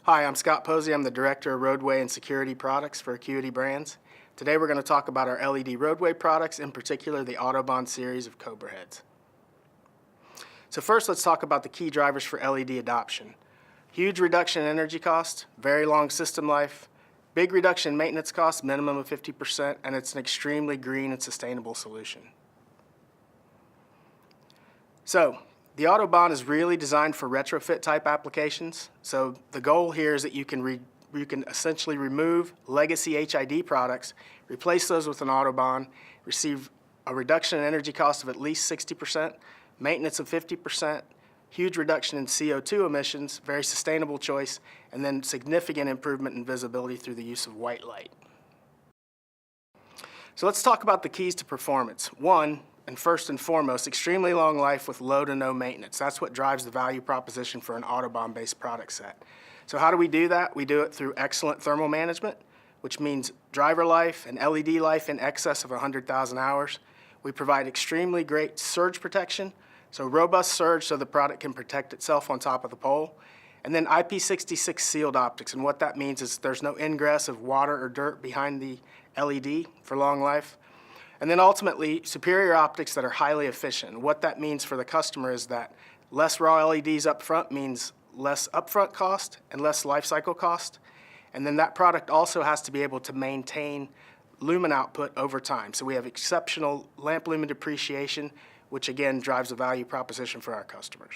Hi, I'm Scott Posey. I'm the Director of Roadway and Security Products for Acuity Brands. Today we're going to talk about our LED roadway products, in particular the Autobahn series of Cobra heads. So first let's talk about the key drivers for LED adoption. Huge reduction in energy cost, very long system life, big reduction in maintenance costs, minimum of 50%, and it's an extremely green and sustainable solution. So the Autobahn is really designed for retrofit type applications. So the goal here is that you can essentially remove legacy HID products, replace those with an Autobahn, receive a reduction in energy cost of at least 60%, maintenance of 50%, huge reduction in CO2 emissions, very sustainable choice, and then significant improvement in visibility through the use of white light. So let's talk about the keys to performance. One, and first and foremost, extremely long life with low to no maintenance. That's what drives the value proposition for an Autobahn-based product set. So how do we do that? We do it through excellent thermal management, which means driver life and LED life in excess of 100,000 hours. We provide extremely great surge protection, so robust surge so the product can protect itself on top of the pole. And then IP66 sealed optics, and what that means is there's no ingress of water or dirt behind the LED for long life. And then ultimately, superior optics that are highly efficient. What that means for the customer is that less raw LEDs up front means less upfront cost and less life cycle cost. And then that product also has to be able to maintain lumen output over time. So we have exceptional lamp lumen depreciation, which again drives the value proposition for our customers.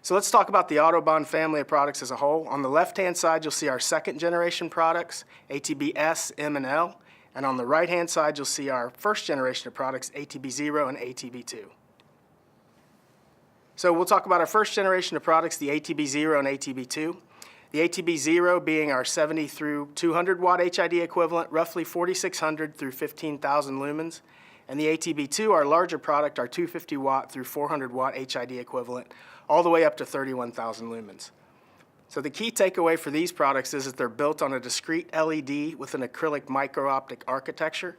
So let's talk about the Autobahn family of products as a whole. On the left-hand side, you'll see our second generation products, ATBS, M, and L. And on the right-hand side, you'll see our first generation of products, ATB0 and ATB2. So we'll talk about our first generation of products, the ATB0 and ATB2. The ATB0 being our 70 through 200 watt HID equivalent, roughly 4,600 through 15,000 lumens. And the ATB2, our larger product, our 250 watt through 400 watt HID equivalent, all the way up to 31,000 lumens. So the key takeaway for these products is that they're built on a discrete LED with an acrylic micro-optic architecture.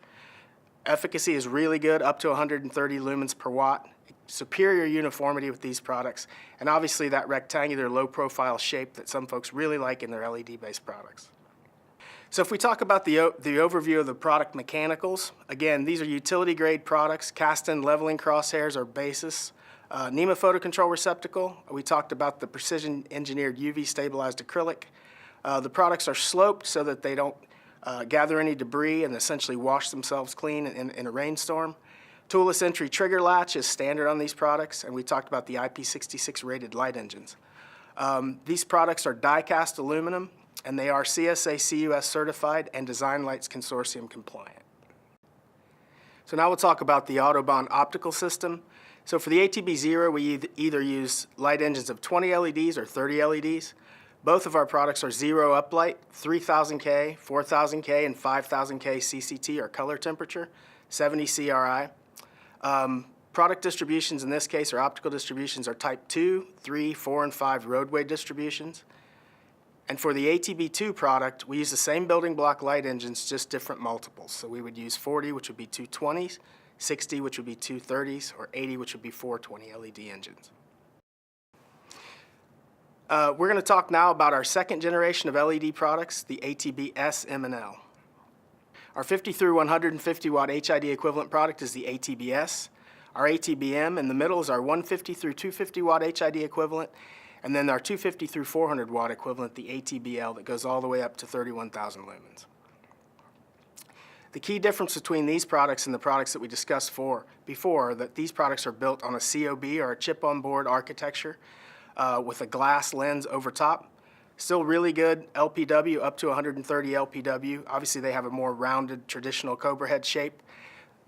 Efficacy is really good, up to 130 lumens per watt. Superior uniformity with these products, and obviously that rectangular low-profile shape that some folks really like in their LED-based products. So if we talk about the overview of the product mechanicals, again, these are utility-grade products. Cast-in leveling crosshairs are basis. NEMA photo control receptacle, we talked about the precision engineered UV stabilized acrylic. The products are sloped so that they don't gather any debris and essentially wash themselves clean in a rainstorm. Toolless entry trigger latch is standard on these products, and we talked about the IP66 rated light engines. These products are die-cast aluminum, and they are CSA CUS certified and Design Lights Consortium compliant. So now we'll talk about the Autobahn optical system. So for the ATB0, we either use light engines of 20 LEDs or 30 LEDs. Both of our products are zero uplight, 3000K, 4000K, and 5000K CCT or color temperature, 70 CRI. Product distributions in this case, or optical distributions, are type 2, 3, 4, and 5 roadway distributions. And for the ATB2 product, we use the same building block light engines, just different multiples. So we would use 40, which would be 220s, 60, which would be 230s, or 80, which would be 420 LED engines. We're going to talk now about our second generation of LED products, the ATBS, M, and L. Our 50 through 150 watt HID equivalent product is the ATBS. Our ATBM in the middle is our 150 through 250 watt HID equivalent, and then our 250 through 400 watt equivalent, the ATBL, that goes all the way up to 31,000 lumens. The key difference between these products and the products that we discussed before, that these products are built on a COB or a chip-on-board architecture with a glass lens over top. Still really good LPW, up to 130 LPW. Obviously, they have a more rounded, traditional Cobra head shape.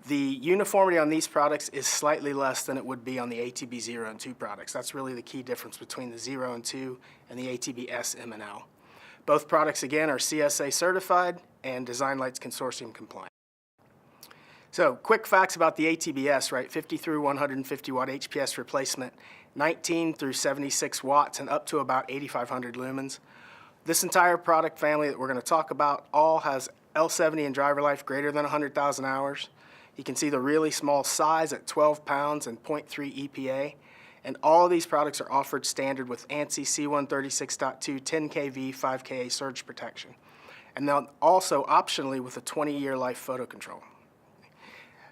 The uniformity on these products is slightly less than it would be on the ATB 0 and 2 products. That's really the key difference between the 0 and 2 and the ATBS, M, and L. Both products, again, are CSA certified and Design Lights Consortium compliant. So, quick facts about the ATBS, right? 50 through 150 watt HPS replacement, 19 through 76 watts, and up to about 8,500 lumens. This entire product family that we're going to talk about all has L70 and driver life greater than 100,000 hours. You can see the really small size at 12 pounds and 0.3 EPA. And all of these products are offered standard with ANSI C136.2 10 kV 5 Ka surge protection. And then also optionally with a 20-year life photo control.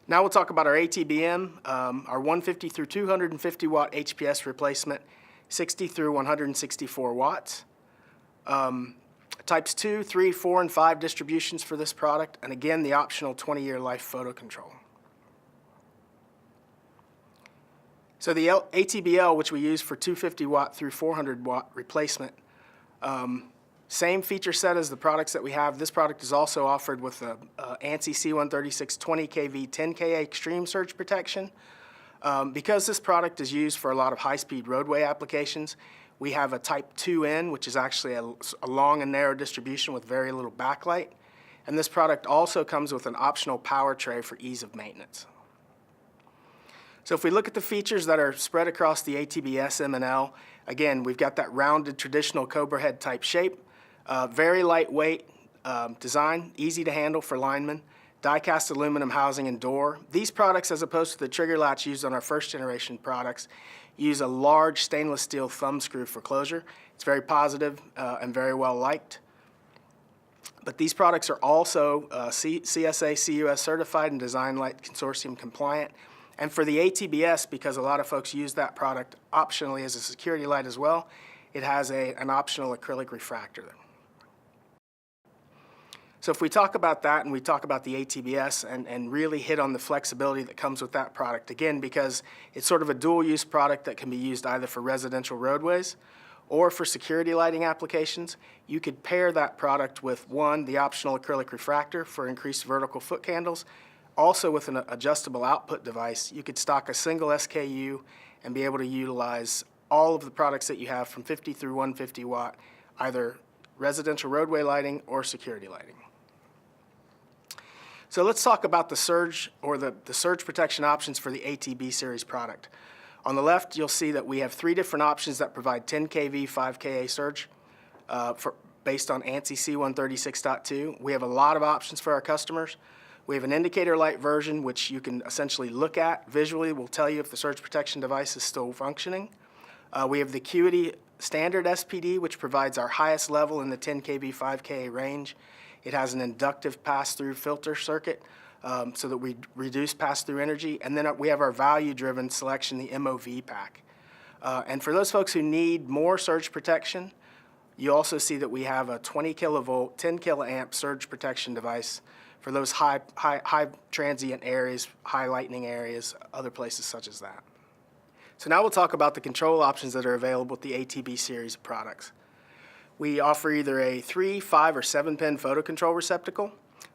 Now we'll talk about our ATBM, our 150 through 250 watt HPS replacement, 60 through 164 watts. Types 2, 3, 4, and 5 distributions for this product, and again the optional 20-year life photo control. So the ATBL, which we use for 250 watt through 400 watt replacement, same feature set as the products that we have. This product is also offered with a ANSI C136 20 kV 10 Ka extreme surge protection. Because this product is used for a lot of high-speed roadway applications, we have a Type 2N, which is actually a long and narrow distribution with very little backlight. And this product also comes with an optional power tray for ease of maintenance. So if we look at the features that are spread across the ATBS M&L, again, we've got that rounded traditional Cobra head type shape, very lightweight design, easy to handle for linemen, die-cast aluminum housing and door. These products, as opposed to the trigger latch used on our first generation products, use a large stainless steel thumb screw for closure. It's very positive and very well liked. But these products are also CSA CUS certified and Design Light Consortium compliant. And for the ATBS, because a lot of folks use that product optionally as a security light as well, it has an optional acrylic refractor. So if we talk about that and we talk about the ATBS and really hit on the flexibility that comes with that product, again, because it's sort of a dual-use product that can be used either for residential roadways or for security lighting applications, you could pair that product with, one, the optional acrylic refractor for increased vertical foot candles. Also with an adjustable output device, you could stock a single SKU and be able to utilize all of the products that you have from 50 through 150 watt, either residential roadway lighting or security lighting. So let's talk about the surge or the surge protection options for the ATB series product. On the left, you'll see that we have 3 different options that provide 10 kV 5 Ka surge based on ANSI C136.2. We have a lot of options for our customers. We have an indicator light version, which you can essentially look at visually, will tell you if the surge protection device is still functioning. We have the Acuity standard SPD, which provides our highest level in the 10 kV 5 Ka range. It has an inductive pass-through filter circuit so that we reduce pass-through energy. And then we have our value-driven selection, the MOV pack. And for those folks who need more surge protection, you also see that we have a 20 kilovolt, 10 kiloamp surge protection device for those high transient areas, high lightning areas, other places such as that. So now we'll talk about the control options that are available with the ATB series of products. We offer either a 3, 5, or 7-pin photo control receptacle.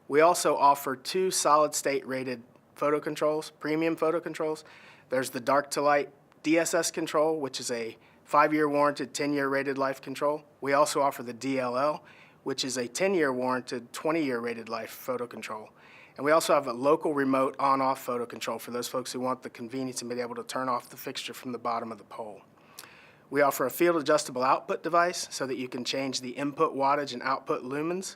We also offer 2 solid-state rated photo controls, premium photo controls. There's the dark to light DSS control, which is a 5-year warranted, 10-year rated life control. We also offer the DLL, which is a 10-year warranted, 20-year rated life photo control. And we also have a local remote on-off photo control for those folks who want the convenience of being able to turn off the fixture from the bottom of the pole. We offer a field adjustable output device so that you can change the input wattage and output lumens.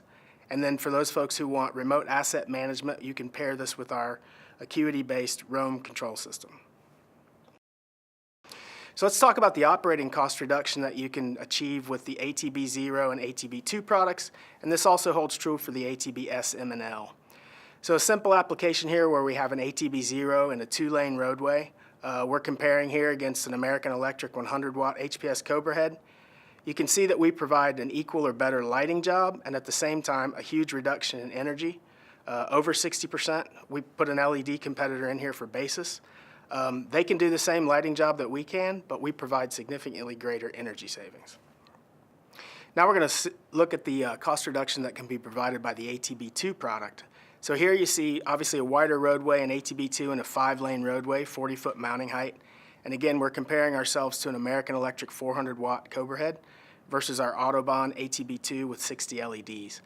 And then for those folks who want remote asset management, you can pair this with our Acuity-based Roam control system. So let's talk about the operating cost reduction that you can achieve with the ATB0 and ATB2 products, and this also holds true for the ATBS M&L. So a simple application here where we have an ATB0 and a 2-lane roadway. We're comparing here against an American Electric 100 watt HPS Cobra head. You can see that we provide an equal or better lighting job and at the same time a huge reduction in energy, over 60%. We put an LED competitor in here for basis. They can do the same lighting job that we can, but we provide significantly greater energy savings. Now we're going to look at the cost reduction that can be provided by the ATB2 product. So here you see obviously a wider roadway, an ATB2 and a 5-lane roadway, 40-foot mounting height. And again, we're comparing ourselves to an American Electric 400 watt Cobra head versus our Autobahn ATB2 with 60 LEDs.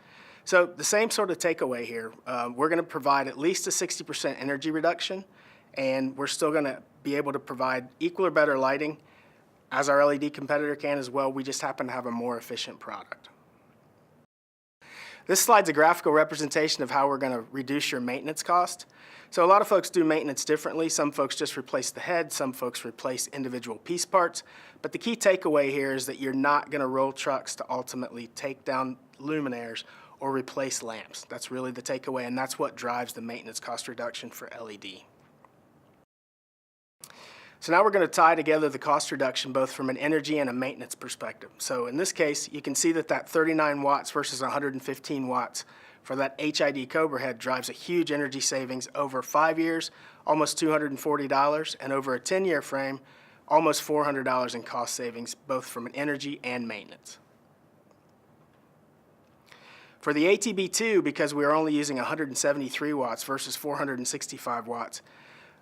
So the same sort of takeaway here. We're going to provide at least a 60% energy reduction, and we're still going to be able to provide equal or better lighting as our LED competitor can as well. We just happen to have a more efficient product. This slide's a graphical representation of how we're going to reduce your maintenance cost. So a lot of folks do maintenance differently. Some folks just replace the head, some folks replace individual piece parts. But the key takeaway here is that you're not going to roll trucks to ultimately take down luminaires or replace lamps. That's really the takeaway, and that's what drives the maintenance cost reduction for LED. So now we're going to tie together the cost reduction both from an energy and a maintenance perspective. So in this case, you can see that 39 watts versus 115 watts for that HID Cobra head drives a huge energy savings over 5 years, almost $240, and over a 10-year frame, almost $400 in cost savings, both from an energy and maintenance. For the ATB2, because we are only using 173 watts versus 465 watts,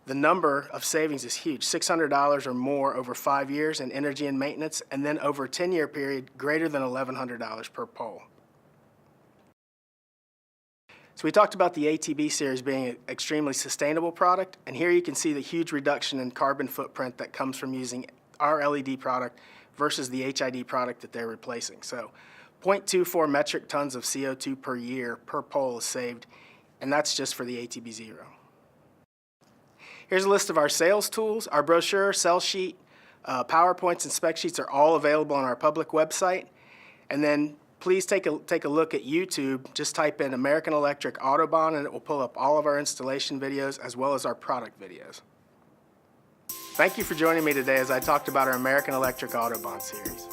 the number of savings is huge, $600 or more over 5 years in energy and maintenance, and then over a 10-year period, greater than $1,100 per pole. So we talked about the ATB series being an extremely sustainable product, and here you can see the huge reduction in carbon footprint that comes from using our LED product versus the HID product that they're replacing. So 0.24 metric tons of CO2 per year per pole is saved, and that's just for the ATB0. Here's a list of our sales tools. Our brochure, sell sheet, PowerPoints, and spec sheets are all available on our public website. And then please take a look at YouTube. Just type in American Electric Autobahn and it will pull up all of our installation videos as well as our product videos. Thank you for joining me today as I talked about our American Electric Autobahn series.